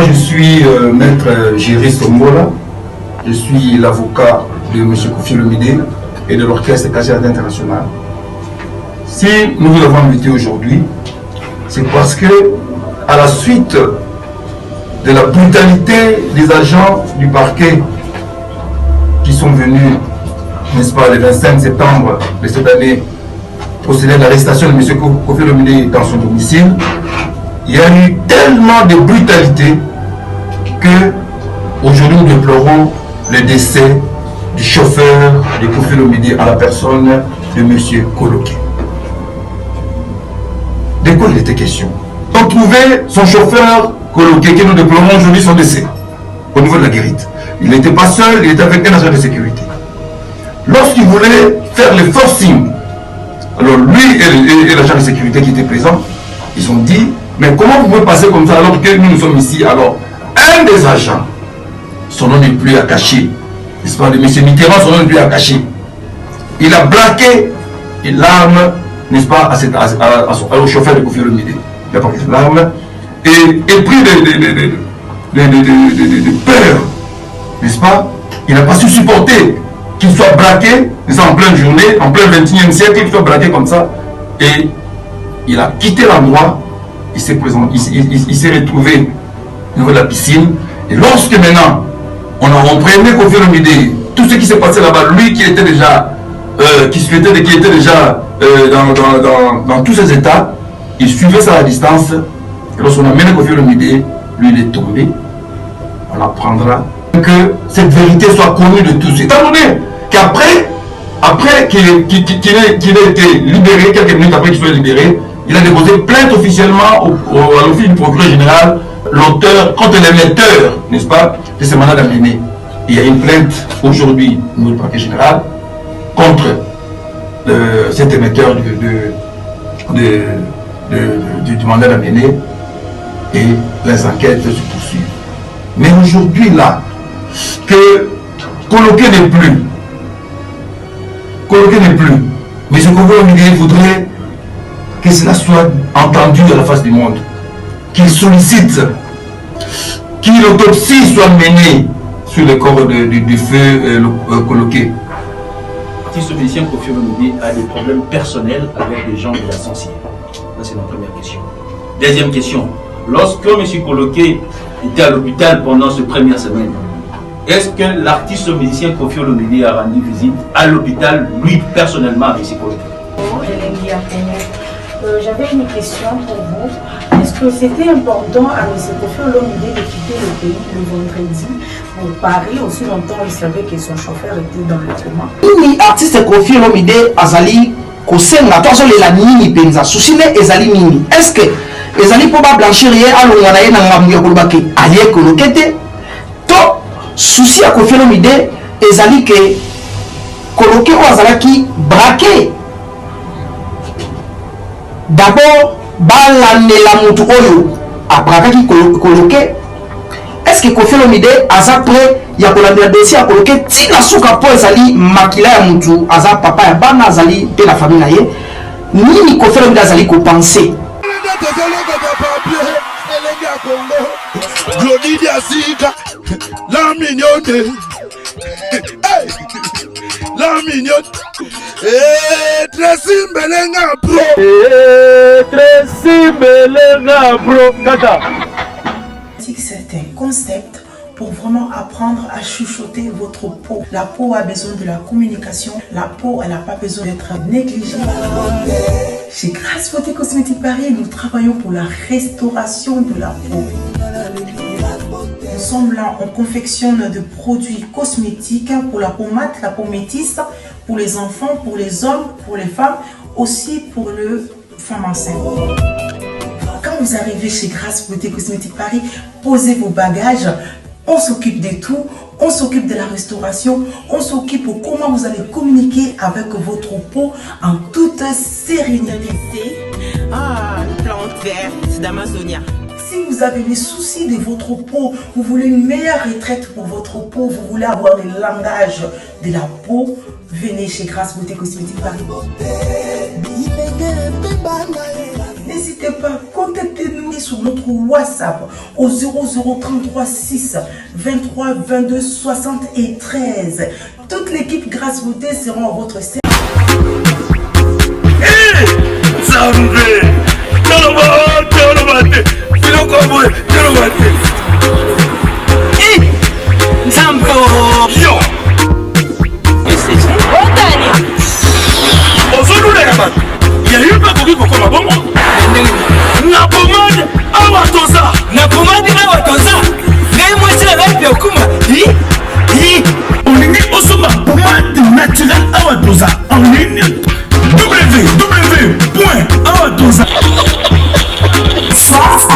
je suis maître Géry Sombola. Je suis l'avocat de M. Kofi Olomide et de l'orchestre Kajad International. Si nous vous avons invité aujourd'hui, c'est parce que, à la suite de la brutalité des agents du parquet qui sont venus, n'est-ce pas, le 25 septembre de cette année, procéder à l'arrestation de M. Kofi Olomide dans son domicile, il y a eu tellement de brutalité que aujourd'hui nous déplorons le décès du chauffeur de Kofi Olomide à la personne de M. Koloké. De quoi il était question? On trouvait son chauffeur Koloké, que nous déplorons aujourd'hui son décès au niveau de la guérite. Il n'était pas seul, il était avec un agent de sécurité. Lorsqu'il voulait faire le forcing, alors lui et l'agent de sécurité qui était présent, ils ont dit, mais comment vous pouvez passer comme ça alors que nous sommes ici? Alors, un des agents, son nom n'est plus à cacher, n'est-ce pas, de M. Mitterrand, son nom n'est plus à cacher. Il a braqué l'arme, n'est-ce pas, au chauffeur de Kofi Olomide. Il a braqué l'arme et pris de peur, n'est-ce pas? Il n'a pas su supporter qu'il soit braqué, en pleine journée, en plein 21e siècle, qu'il soit braqué comme ça. Et il a quitté l'endroit, il s'est retrouvé au niveau de la piscine. Et lorsque maintenant, on a repris Kofi Olomide, tout ce qui s'est passé là-bas, lui qui était déjà, dans tous ses états, il suivait ça à la distance. Et lorsqu'on a mené Kofi Olomide, lui il est tombé. On apprendra que cette vérité soit connue de tous. Étant donné qu'après qu'il ait été libéré, quelques minutes après qu'il soit libéré, il a déposé plainte officiellement à l'office du procureur général, l'auteur, contre l'émetteur, n'est-ce pas, de ce mandat d'amener. Il y a une plainte aujourd'hui au niveau du parquet général contre cet émetteur du mandat d'amener et les enquêtes se poursuivent. Mais aujourd'hui, là, que Koloké n'est plus, mais ce qu'on veut voudrait que cela soit entendu à la face du monde, qu'il sollicite, qu'une autopsie soit menée sur le corps du feu Koloké. L'artiste musicien Kofi Olomide a des problèmes personnels avec des gens de la sensibilité. C'est ma première question. Deuxième question. Lorsque M. Koloké était à l'hôpital pendant cette première semaine, est-ce que l'artiste musicien Kofi Olomide a rendu visite à l'hôpital, lui personnellement, à M. Koloké? J'avais une question pour vous. Est-ce que c'était important à M. Kofi Olomide de quitter le pays le vendredi pour Paris? Aussi longtemps, il savait que son chauffeur était dans le coma. Oui, artiste Kofi Olomide azali kosenga tozolela nini penza susine ezali nini? Est-ce que ezali po ba blanchir ye alonga na ye na ngambu ya koloba ke alie Koloké te? To souci ya Kofi Olomide ezali ke Koloké o azalaki braqué. D'abord, balandela mutu oyo abrakaki Koloké. Est-ce que Kofi Olomide aza prêt ya kolandela dossier ya Koloké tina suka po ezali makila ya mutu aza papa ya bana azali pe la famille na ye? Nini Kofi Olomide azali ko penser? La mignonne, la mignonne, Tracy Belenga Pro, Tracy Belenga Pro, Kata. C'est un concept pour vraiment apprendre à chuchoter votre peau. La peau a besoin de la communication. La peau, elle n'a pas besoin d'être négligée. Chez Grace Beauté Cosmétique Paris, nous travaillons pour la restauration de la peau. Nous sommes là, on confectionne de produits cosmétiques pour la peau mate, la peau métisse, pour les enfants, pour les hommes, pour les femmes, aussi pour les femmes enceintes. Quand vous arrivez chez Grace Beauté Cosmétique Paris, posez vos bagages. On s'occupe de tout, on s'occupe de la restauration, on s'occupe de comment vous allez communiquer avec votre peau en toute sérénité. Ah, plante verte d'Amazonia. Si vous avez des soucis de votre peau, vous voulez une meilleure retraite pour votre peau, vous voulez avoir le langage de la peau, venez chez Grace Beauté Cosmétique Paris. N'hésitez pas, contactez-nous sur notre WhatsApp au 0033 6 23 22 73. Toute l'équipe Grâce Beauté sera à votre service.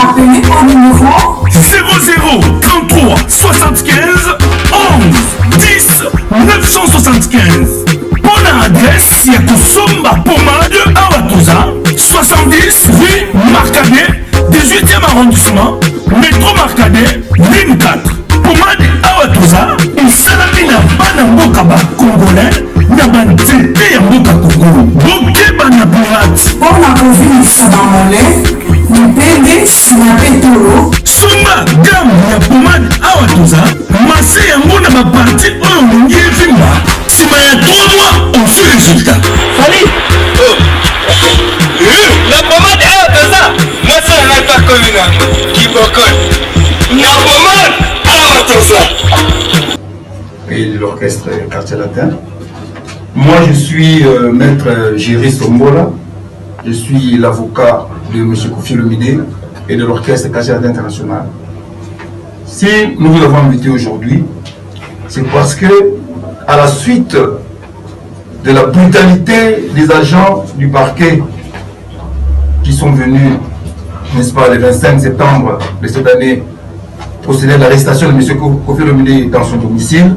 Appelez au numéro 0033 75 11 10 975. Bonne adresse, Yakusumba Pomade Awatoza, 70 rue Marcadet, 18e arrondissement, métro Marcadet, ligne 4. Pomade Awatoza, et Salamina Banambokaba Congolais, Nabanzete Yamboka Congo, Bokeba Naburat. pour la COVID Sabamole, Nipende Sinapetolo, Sumba gamme ya pomade Awatoza, masse yango na baparti oyo olingi evimba. Sima ya 3 mois, on fait résultat. Salut. La pommade Awatoza, moi ça n'a pas connu là. Qui bocole. La pommade Awatoza. Et l'orchestre Quartier Latin. Moi, je suis maître Géry Sombola. Je suis l'avocat de M. Kofi Olomide et de l'orchestre Quartier Latin International. Si nous vous avons invité aujourd'hui, c'est parce que, à la suite de la brutalité des agents du parquet qui sont venus, n'est-ce pas, le 25 septembre de cette année, procéder à l'arrestation de M. Kofi Olomide dans son domicile,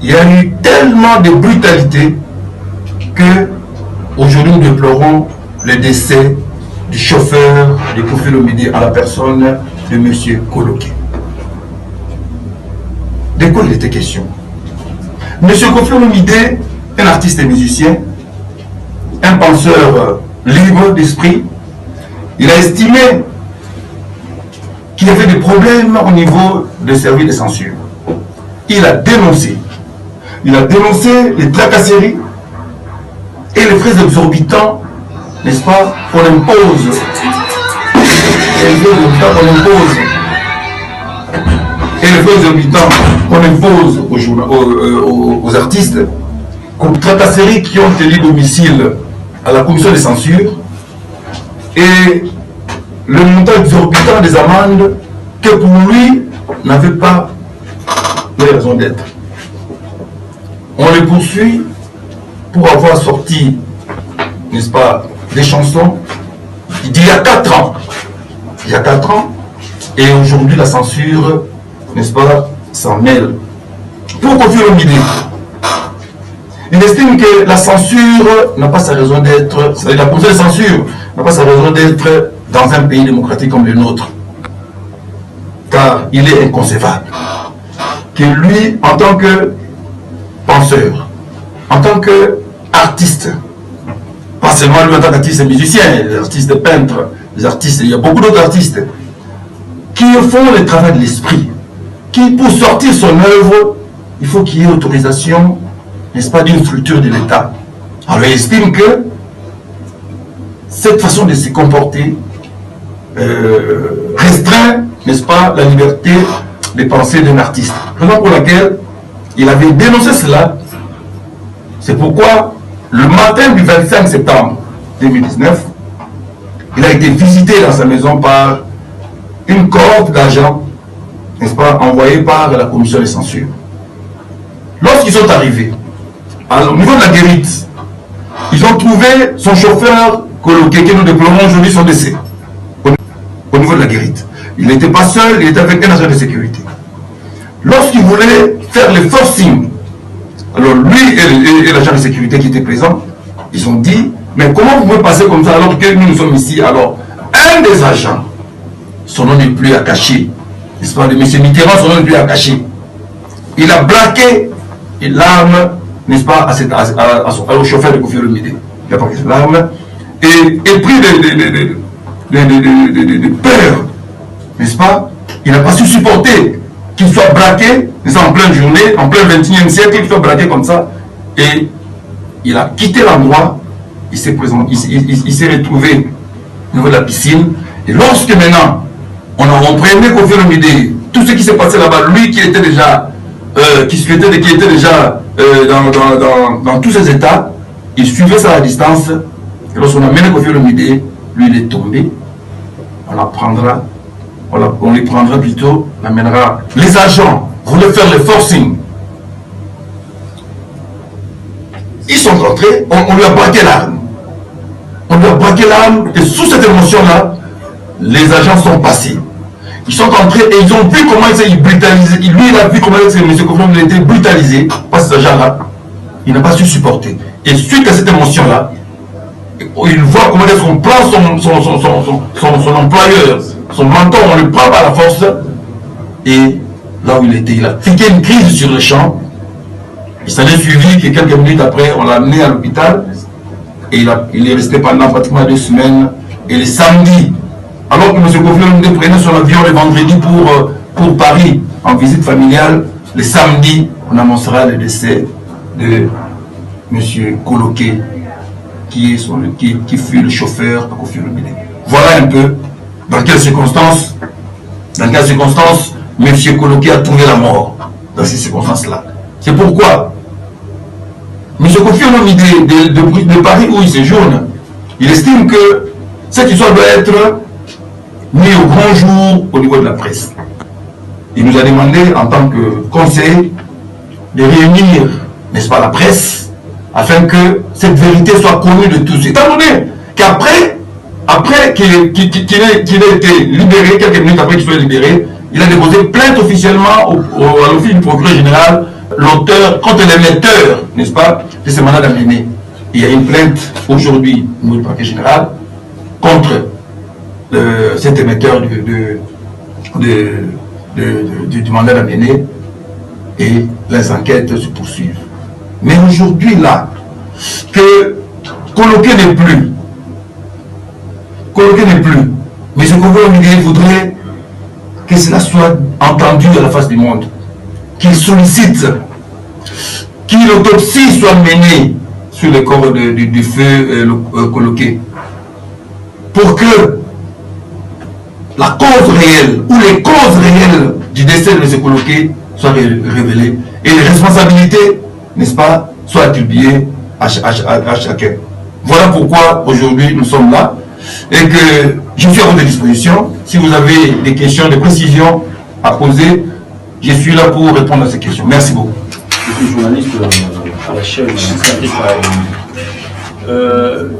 il y a eu tellement de brutalité que aujourd'hui nous déplorons le décès du chauffeur de Kofi Olomide à la personne de M. Koloké. De quoi il était question? M. Kofi Olomide, un artiste et musicien, un penseur libre d'esprit, il a estimé qu'il y avait des problèmes au niveau des services de censure. Il a dénoncé les tracasseries et les frais exorbitants, n'est-ce pas, qu'on impose. Et les frais exorbitants qu'on impose aux artistes, comme tracasseries qui ont tenu domicile à la commission de censure, et le montant exorbitant des amendes que pour lui n'avait pas de raison d'être. On le poursuit pour avoir sorti, n'est-ce pas, des chansons d'il y a 4 ans. Il y a 4 ans, et aujourd'hui la censure, n'est-ce pas, s'en mêle. Pour Kofi Olomide, il estime que la censure n'a pas sa raison d'être, la commission de censure n'a pas sa raison d'être dans un pays démocratique comme le nôtre. Car il est inconcevable que lui, en tant que penseur, en tant qu'artiste, pas seulement lui en tant qu'artiste musicien, les artistes peintres, les artistes, il y a beaucoup d'autres artistes qui font le travail de l'esprit, qui pour sortir son œuvre, il faut qu'il y ait autorisation, n'est-ce pas, d'une structure de l'État. Alors il estime que cette façon de se comporter restreint, n'est-ce pas, la liberté de penser d'un artiste. Raison pour laquelle il avait dénoncé cela. C'est pourquoi le matin du 25 septembre 2019, il a été visité dans sa maison par une cohorte d'agents, n'est-ce pas, envoyés par la commission de censure. Lorsqu'ils sont arrivés, au niveau de la guérite, ils ont trouvé son chauffeur Koloké, que nous déplorons aujourd'hui son décès. Au niveau de la guérite. Il n'était pas seul, il était avec un agent de sécurité. Lorsqu'il voulait faire le forcing, alors lui et l'agent de sécurité qui était présent, ils ont dit, mais comment vous pouvez passer comme ça alors que nous sommes ici? Alors, un des agents, son nom n'est plus à cacher, n'est-ce pas, de M. Mitterrand, son nom n'est plus à cacher. Il a braqué l'arme, n'est-ce pas, au chauffeur de Kofi Olomide. Il a braqué l'arme et pris de peur, n'est-ce pas? Il n'a pas su supporter qu'il soit braqué, en pleine journée, en plein 21e siècle, qu'il soit braqué comme ça. Et il a quitté l'endroit, il s'est retrouvé au niveau de la piscine. Et lorsque maintenant, on prévenu Koffi Olomide, tout ce qui s'est passé là-bas, lui qui était déjà, dans tous ses états, il suivait ça à distance. Et lorsqu'on a mené Koffi Olomide, lui il est tombé. On les prendra plutôt, on amènera. Les agents voulaient faire le forcing. Ils sont rentrés, on lui a braqué l'arme. On lui a braqué l'arme et sous cette émotion-là, les agents sont passés. Ils sont entrés et ils ont vu comment il s'est brutalisé. Lui, il a vu comment M. Koffi Olomide a été brutalisé par ces agents-là. Il n'a pas su supporter. Et suite à cette émotion-là, il voit comment est-ce qu'on prend son employeur, son mentor, on le prend par la force. Et là où il était, il a piqué une crise sur le champ. Il s'en est suivi que quelques minutes après, on l'a amené à l'hôpital. Et il est resté pendant pratiquement 2 semaines. Et le samedi, alors que M. Koffi Olomide prenait son avion le vendredi pour Paris, en visite familiale, le samedi, on annoncera le décès de M. Koloké, qui fut le chauffeur de Koffi Olomide. Voilà un peu dans quelles circonstances M. Koloké a trouvé la mort, dans ces circonstances-là. C'est pourquoi M. Koffi Olomide de Paris où il séjourne, il estime que cette histoire doit être mise au grand jour au niveau de la presse. Il nous a demandé en tant que conseiller de réunir, n'est-ce pas, la presse, afin que cette vérité soit connue de tous. Étant donné qu'après qu'il ait été libéré, quelques minutes après qu'il soit libéré, il a déposé plainte officiellement à l'office du procureur général, l'auteur, contre l'émetteur, n'est-ce pas, de ce mandat d'amener. Il y a une plainte aujourd'hui au niveau du parquet général contre cet émetteur du mandat d'amener et les enquêtes se poursuivent. Mais aujourd'hui, là, que Koloké n'est plus, mais ce qu'on veut voudrait que cela soit entendu à la face du monde, qu'il sollicite, qu'une autopsie soit menée sur le corps du feu Koloké, pour que la cause réelle ou les causes réelles du décès de M. Koloké soient révélées et les responsabilités, n'est-ce pas, soient attribuées à chacun. Voilà pourquoi aujourd'hui nous sommes là et que je suis à votre disposition. Si vous avez des questions, des précisions à poser, je suis là pour répondre à ces questions. Merci beaucoup. Je suis journaliste à la chaîne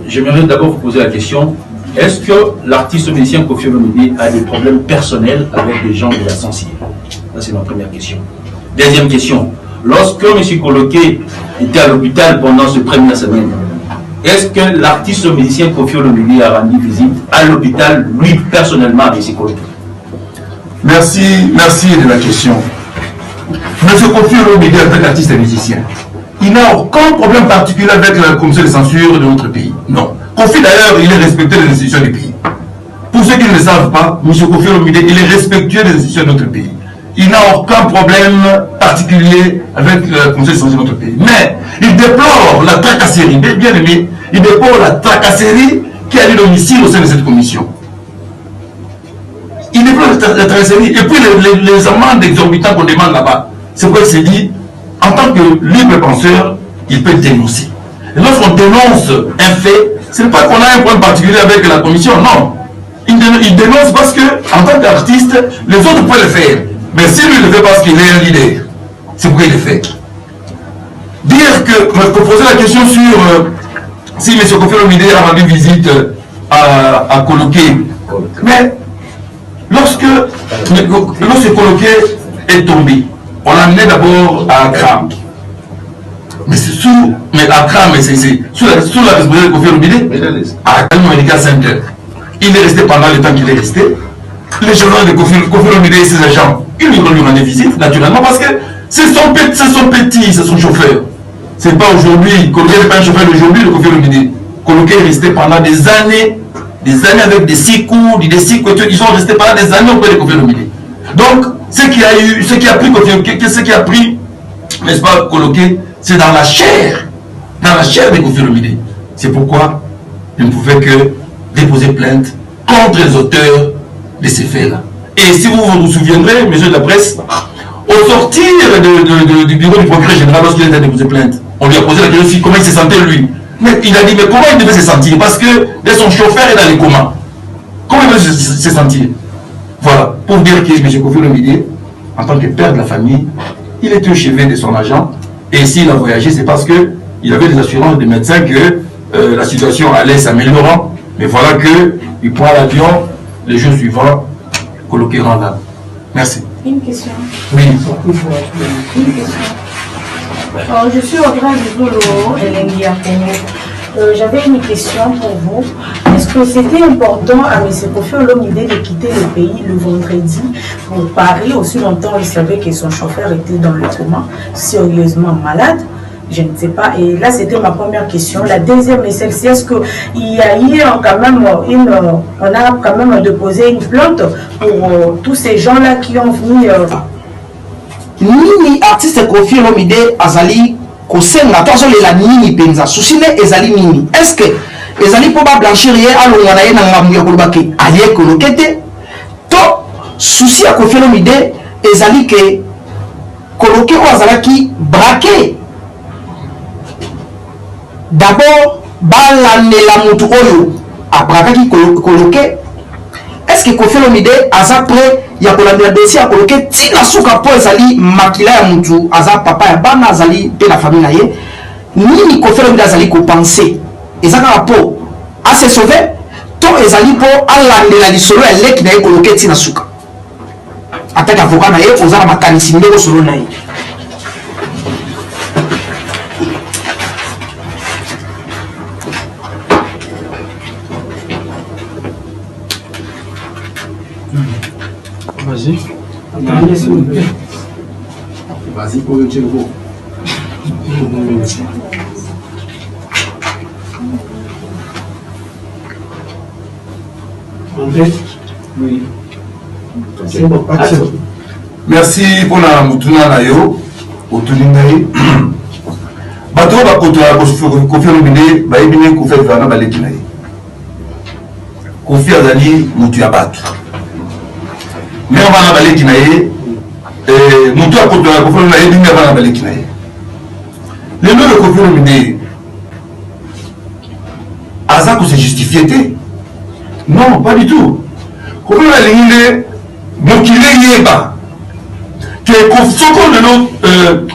j'aimerais d'abord vous poser la question. Est-ce que l'artiste musicien Koffi Olomide a des problèmes personnels avec des gens de la Sensier? Ça, c'est ma première question. Deuxième question. Lorsque M. Koloké était à l'hôpital pendant cette première semaine, est-ce que l'artiste musicien Koffi Olomide a rendu visite à l'hôpital, lui, personnellement, à M. Koloké? Merci de la question. M. Koffi Olomide, en tant qu'artiste et musicien, il n'a aucun problème particulier avec la commission de censure de notre pays. Non. Koffi, d'ailleurs, il est respecté des institutions du pays. Pour ceux qui ne le savent pas, M. Koffi Olomide, il est respectueux des institutions de notre pays. Il n'a aucun problème particulier avec la commission de censure de notre pays. Mais il déplore la tracasserie, bien aimé, il déplore la tracasserie qui a eu domicile au sein de cette commission. Il déplore la tracasserie. Et puis les amendes exorbitantes qu'on demande là-bas. C'est pourquoi il s'est dit, en tant que libre penseur, il peut dénoncer. Et lorsqu'on dénonce un fait, ce n'est pas qu'on a un point particulier avec la commission, non. Il dénonce parce que, en tant qu'artiste, les autres peuvent le faire. Mais si lui le fait parce qu'il est un leader, c'est pourquoi il le fait. Dire que, poser la question sur si M. Koffi Olomide a rendu visite à Koloké. Mais lorsque Koloké est tombé, on l'a amené d'abord à Accra. Mais c'est sous la responsabilité de Koffi Olomide à Accra Medical Center. Il est resté pendant le temps qu'il est resté. Les journalistes de Koffi Olomide et ses agents, ils lui ont rendu visite, naturellement, parce que c'est son petit, c'est son chauffeur. C'est pas aujourd'hui, Koloké n'est pas un chauffeur d'aujourd'hui de Koffi Olomide. Koloké est resté pendant des années des années avec des 6 cours, des 6 coups, ils sont restés pendant des années auprès de Kofi Olomide. Donc, ce qui a pris, n'est-ce pas, Coloqué, c'est dans la chair de Kofi Olomide. C'est pourquoi je ne pouvais que déposer plainte contre les auteurs de ces faits-là. Et si vous vous souviendrez, monsieur de la presse, au sortir du bureau du procureur général, lorsqu'il a déposé plainte, on lui a posé la question comment il se sentait lui. Mais il a dit, mais comment il devait se sentir? Parce que son chauffeur est dans les comas. Comment il devait se sentir? Voilà, pour dire que M. Kofi Olomide, en tant que père de la famille, il était au chevet de son agent. Et s'il a voyagé, c'est parce qu'il avait des assurances des médecins que la situation allait s'améliorer. Mais voilà qu'il prend l'avion les jours suivants, Coloqué rend là. Merci. Une question. Oui. Une question. Je suis Audrey Zulu Elengi Congo. J'avais une question pour vous. Est-ce que c'était important à M. Kofi Olomide de quitter le pays le vendredi pour Paris? Aussi longtemps, il savait que son chauffeur était dans le coma, sérieusement malade. Je ne sais pas. Et là, c'était ma première question. La deuxième est celle-ci. Est-ce qu'il y a eu quand même on a quand même déposé une plainte pour tous ces gens-là qui ont venu nini artiste Kofi Olomide azali kosenga to azolela nini penza souci ne ezali nini? Est-ce que ezali po ba blanchir ye alonga na ye na ngambu ya koloba ke alie Coloqué te to souci ya Kofi Olomide ezali ke Coloqué o azalaki braqué d'abord balandela mutu oyo abrakaki Coloqué. Est-ce que Kofi Olomide aza prêt ya kolandela dossier ya Coloqué tina suka po ezali makila ya mutu aza papa ya bana azali pe la famille na ye nini Kofi Olomide azali kopenser ezaka po a se sauver to ezali po alandela lisolo ya leki na ye Coloqué tina suka ataka avocat na ye ozala makanisi ndeko solo na ye. Vas-y. Vas-y pour le Tchégo. Oui. C'est bon. Merci pour la moutuna nayo. Otuningai. Bato ba kotoa Kofi Olomide ba ebine ko faire vana ba lekinaye. Kofi azali mutu ya bato. Mais on va en aller qui n'aille mon tour à côté de la Kofi Olomide dit mais on va en aller qui n'aille le nom de Kofi Olomide Aza que c'est justifié non pas du tout Kofi Olomide donc il est yéba que ce qu'on de nous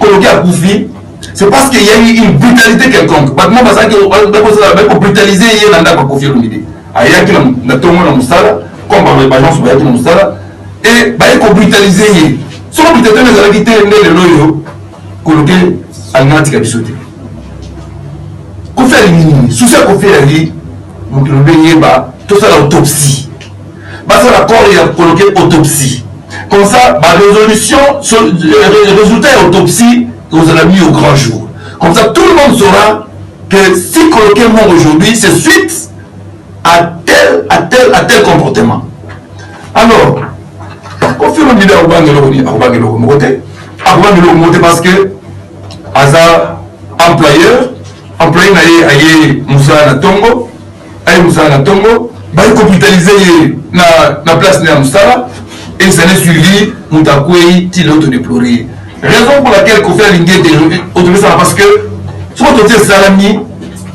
Coloqué à Kofi c'est parce qu'il y a eu une brutalité quelconque maintenant parce que on brutaliser hier dans la Kofi Olomide aya qui na tomo na musala comme par les agents sur na musala et bah il faut brutaliser sur la brutalité les activités les loyaux Coloqué à l'anti cabisoté qu'on fait l'éliminer sous ça qu'on fait la vie donc le baigner bah tout ça l'autopsie bah ça la corps il a Coloqué autopsie comme ça bah résolution résultat autopsie vous allez mis au grand jour comme ça tout le monde saura que si Coloqué mort aujourd'hui c'est suite à tel comportement alors Kofi Olomide a parce que Aza employeur naye Moussa Natongo bah il capitaliser na place na Moussa et ça n'est suivi Moutakoui til autodéplorer raison pour laquelle Kofi Olomide autorisé ça parce que son autorité salami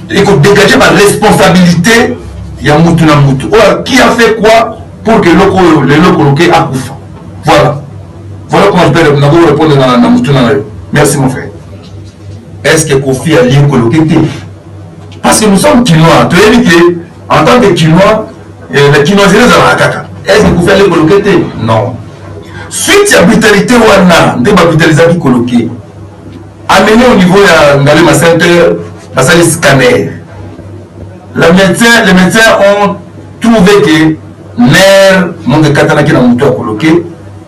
et qu'on dégager ma responsabilité il y a Moutuna Moutou qui a fait quoi pour que le Coloqué a couvert. Voilà comment je peux répondre dans Moutuna. Merci mon frère. Est-ce que Kofi a lié Coloqué? Parce que nous sommes Quinois. Tu as dit en tant que Quinois, les Quinois c'est les Arakaka. Est-ce que Kofi a lié Coloqué? Non. Suite à la brutalité, on a brutalisé Coloqué. Amené au niveau de Ngalema Center, parce que scanner. Les médecins ont trouvé que l'air monde katana qui na mutu Coloqué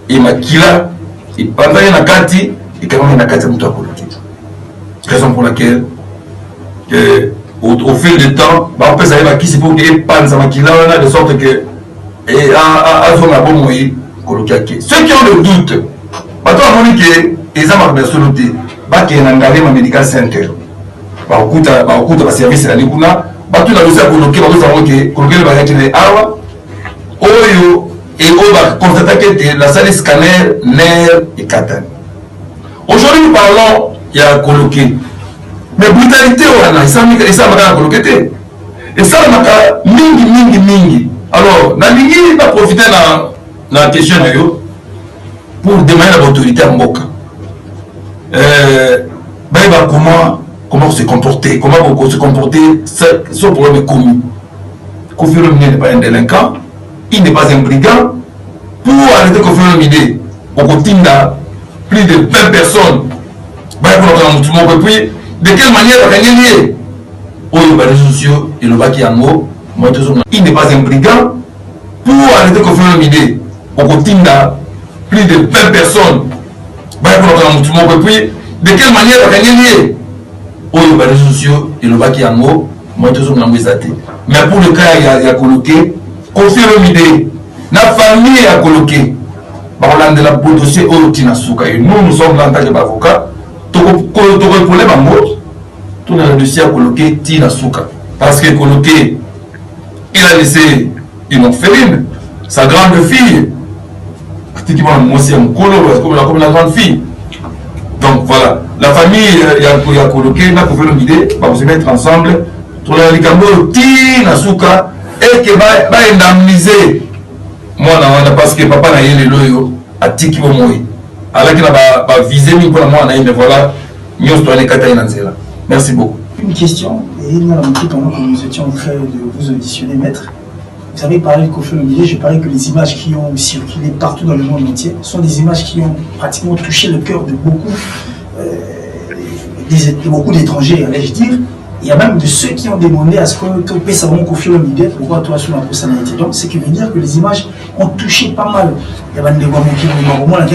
et makila et pendant na kati et quand même na kati mutu Coloqué raison pour laquelle au fil du temps, on peut savoir qui c'est pour qu'il panne ça qui là de sorte que et à son bon moyen coloquer. Ceux qui ont le doute, bateau à mon que ils ont ma personnalité, bah qui est un medical center. Bah écoute va service la likuna, bateau la dossier coloquer, bateau ça que coloquer le bagage les awa. Oyo et on va constater que la salle scanner nerf et katane. Aujourd'hui nous parlons il y a coloquer. Mais brutalité ça m'a coloqué. Et ça m'a mingi. Alors, Nalingi va profiter de la question pour demander l'autorité à Mboka. Comment se comporter, ce problème est commun. Kofi Olomide n'est pas un délinquant, il n'est pas un brigand. Pour arrêter Kofi Olomide, on continue plus de 20 personnes. Puis, de quelle manière on va gagner? Les réseaux sociaux et le bac yango. Il n'est pas un brigand. Pour arrêter Kofi Olomide, on continue plus de 20 personnes. Puis, de quelle manière on va gagner? Les réseaux sociaux et le bac yango. Mais pour le cas, il y a coloqué Kofi Olomide, la famille a coloqué. On a la dossier au Tinasuka. Et nous sommes là en tant qu'avocats. Tout le problème en mode. Tout le dossier a coloqué Tinasuka. Parce que coloqué, il a laissé une orpheline, sa grande fille. Pratiquement, moi aussi, un colo, comme la grande fille. Donc voilà, la famille, il y a coloqué, il a fait une idée, va se mettre ensemble. Tout le Likambo, Tinasuka, et qui va indemniser. Moi, parce que papa n'a eu le loyo, à Tiki Momoy. Alors qu'il a visé, mais voilà, merci beaucoup. Une question, et il y a longtemps pendant que nous étions en train de vous auditionner, maître. Vous avez parlé de Kofi Olomide, je parlais que les images qui ont circulé partout dans le monde entier sont des images qui ont pratiquement touché le cœur de beaucoup d'étrangers, allais-je dire. Il y a même de ceux qui ont demandé à ce que tu puisses avoir Kofi Olomide, pourquoi toi sur la personnalité. Donc, ce qui veut dire que les images ont touché pas mal. Il y a des gens qui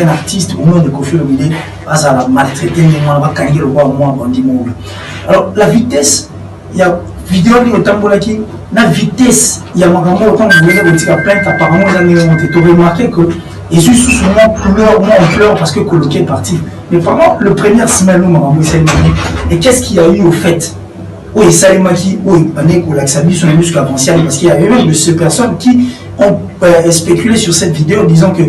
un artiste au nom de Kofi Olomide, à la maltraiter, alors, la vitesse, il y a vidéo qui est en qui la vitesse, il y a un moment où vous voulez votre plainte, apparemment, tu as remarqué que et suis souvent on pleure parce que Coloqué est parti. Mais pendant le premier semaine, nous, et qu'est-ce qu'il y a eu au fait? Oui, Salimaki, oui, on a salué sur les muscles avancés parce qu'il y a eu même de ces personnes qui ont spéculé sur cette vidéo en disant que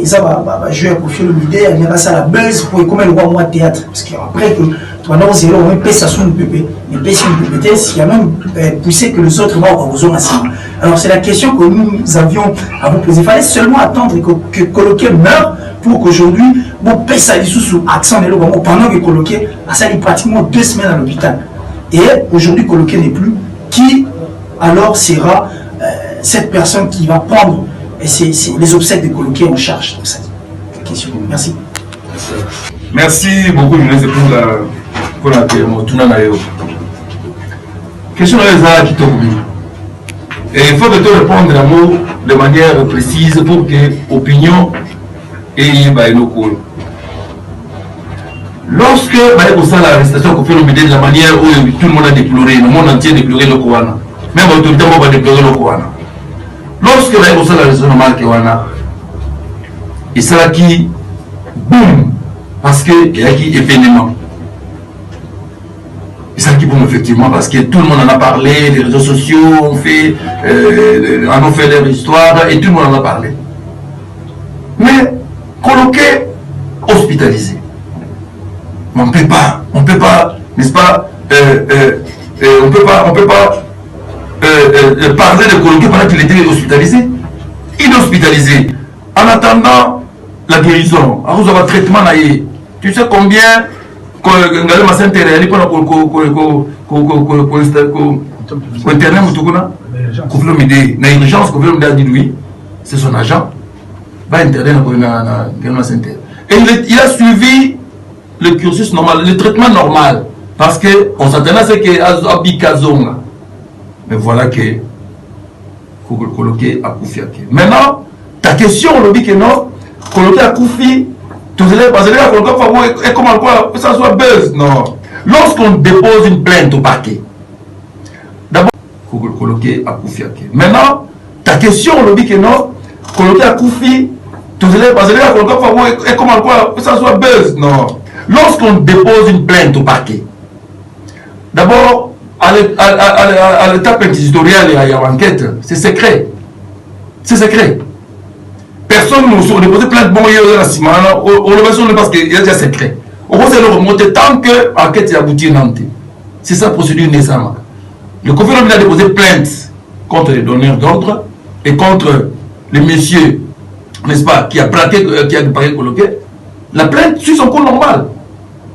ils ont joué à Kofi Olomide, il y a ça la buzz pour comment le voir moi théâtre. Parce qu'après que toi, non, c'est là, on peut ça sur une pépé, mais peut sur une pépé, il y a même poussé que les autres vont avoir besoin. Alors, c'est la question que nous avions à vous poser. Il fallait seulement attendre que Coloqué meure pour qu'aujourd'hui, bon, paye ça sous accent de l'eau, pendant que Coloqué a sali pratiquement 2 semaines à l'hôpital. Et aujourd'hui, Coloqué n'est plus. Qui alors sera cette personne qui va prendre les obsèques de Coloqué en charge? Donc, cette question. Merci. Merci beaucoup, Jules, pour la question qui tombe. Et il faut te répondre à mot de manière précise pour que l'opinion ait une cours. Lorsque l'arrestation Kofi Olomide de la manière où tout le monde a déploré, le monde entier a déploré le Kowana, même l'autorité va déplorer le Kowana. Lorsque l'arrestation de Marc Kowana, et ça qui boum, parce qu'il y a qui événement. Et ça qui boum effectivement, parce que tout le monde en a parlé, les réseaux sociaux ont fait leur histoire et tout le monde en a parlé. Mais Coloqué hospitalisé. On ne peut pas, n'est-ce pas, on peut pas parler de Coloqué pendant qu'il était hospitalisé. Il est hospitalisé. En attendant la guérison, à vous avoir traitement, tu sais combien Ngale Massente réalise pour internet Moutoukuna Kofi Olomide, na urgence Kofi Olomide a dit oui, c'est son agent, va internet na Ngale Massente. Et il a suivi le cursus normal, le traitement normal, parce qu'on s'attendait à ce qu'il y ait Bikazonga. Mais voilà que Coloqué a Koufi. Maintenant, ta question, on dit que non, Coloqué a Koufi, tout ça, parce que comment ça soit buzz. Non. Lorsqu'on dépose une plainte au parquet, coloquer à Koufi Ake. Maintenant, ta question, on dit que non, coloquer à Koufi, parce que et comment quoi, que ça soit buzz. Non. Lorsqu'on dépose une plainte au parquet, d'abord, à l'étape inquisitoriale et à l'enquête, c'est secret. C'est secret. Personne ne dépose plainte, bon, il y a la simana, on le met parce qu'il y a déjà secret. On va le remonter tant que l'enquête est aboutie Nantes. C'est ça la procédure nécessaire. Le gouvernement a déposé plainte contre les donneurs d'ordre et contre le monsieur, n'est-ce pas, qui a plaqué, qui a coloqué. La plainte suit son cours normal.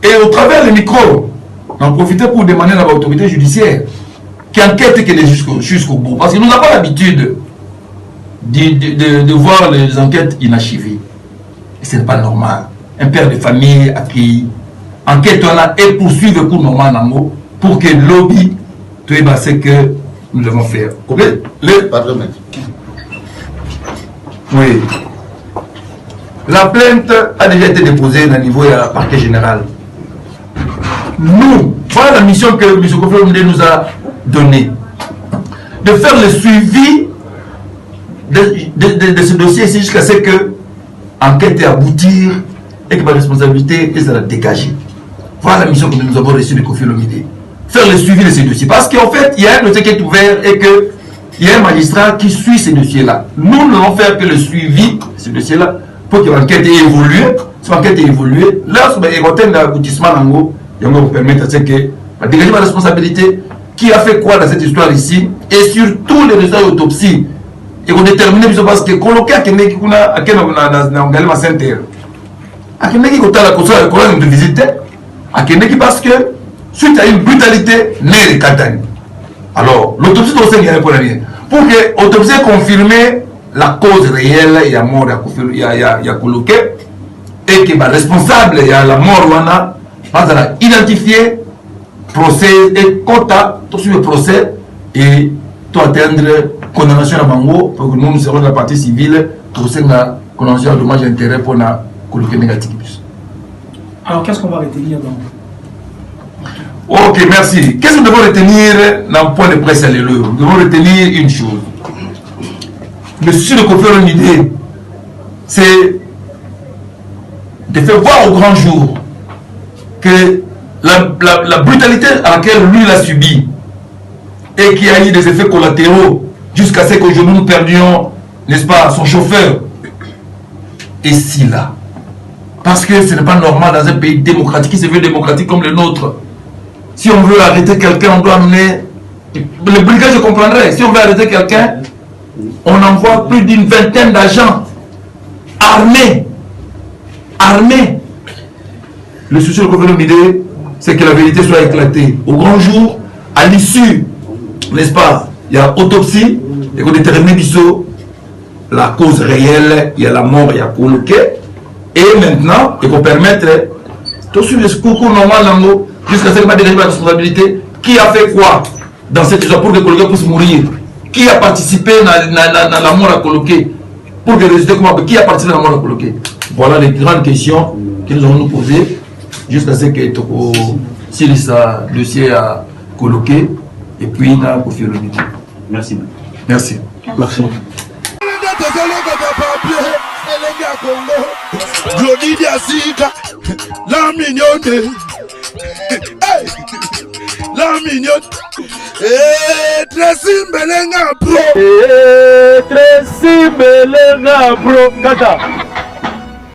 Et au travers des micros, on en profitait pour demander à l'autorité judiciaire qui enquête jusqu'au bout. Parce que nous n'avons pas l'habitude de voir les enquêtes inachevées. Et ce n'est pas normal. Un père de famille a qui enquête et poursuit le cours normal pour que le lobby tout ce que nous devons faire. Oui. La plainte a déjà été déposée au niveau du parquet général. Nous, voilà la mission que M. Kofi nous a donnée. De faire le suivi de ce dossier ici jusqu'à ce que l'enquête aboutir et que ma responsabilité est de la dégager. Voilà la mission que nous avons reçue de Kofi Olomide. Faire le suivi de ces dossiers. Parce qu'en fait, il y a un dossier qui est ouvert et qu'il y a un magistrat qui suit ces dossiers-là. Nous ne allons faire que le suivi de ces dossiers-là pour que l'enquête ait évolué. Si l'enquête ait évolué, là, il y a un aboutissement en haut. Il va vous permettre de dégager ma responsabilité. Qui a fait quoi dans cette histoire ici? Et surtout les résultats d'autopsie. Et qu'on détermine parce que coloquer à quelqu'un qui a un centre. À quelqu'un qui a une visite. À quelqu'un qui parce que suite à une brutalité née de Katani. Alors, l'autopsie doit aussi gagner pour la vie. Pour que l'autopsie confirme la cause réelle, il y a mort, il y a coloqué, et que le responsable, il y a la mort, on a identifié, procès, et quota, tout sur le procès, et tout atteindre condamnation à Mango, pour que nous serons dans la partie civile, pour la condamnation à dommage et intérêt pour la coloqué négatif. Alors, qu'est-ce qu'on va retenir donc? Ok, merci. Qu'est-ce que nous devons retenir dans le point de presse à l'éleu? Nous devons retenir une chose. Monsieur le Kofi Olomide, c'est de faire voir au grand jour que la brutalité à laquelle lui l'a subi et qui a eu des effets collatéraux jusqu'à ce qu'aujourd'hui nous perdions, n'est-ce pas, son chauffeur, est si là. Parce que ce n'est pas normal dans un pays démocratique qui se veut démocratique comme le nôtre. Si on veut arrêter quelqu'un, on doit amener... Le brigade, je comprendrais. Si on veut arrêter quelqu'un, on envoie plus d'une vingtaine d'agents armés. Armés. Le souci de Olomide, c'est que la vérité soit éclatée. Au grand jour, à l'issue, n'est-ce pas, il y a autopsie, et qu'on détermine la cause réelle, il y a la mort, il y a coloqué. Et maintenant, il faut permettre tout sur le concours normal jusqu'à ce qu'il m'a dégagé la responsabilité. Qui a fait quoi dans cette histoire pour que le coloqué puisse mourir? Qui a participé dans la mort à coloquer? Pour que résultat comment? Qui a participé dans la mort à coloquer? Voilà les grandes questions que nous allons nous poser jusqu'à ce que si ça dossier à coloquer et puis dans Kofi Olomide. Merci. Merci. Merci. Glodidia Sika, la mignonne, la mignonne, Tracy Belenga Pro, Tracy Belenga Pro, Kata.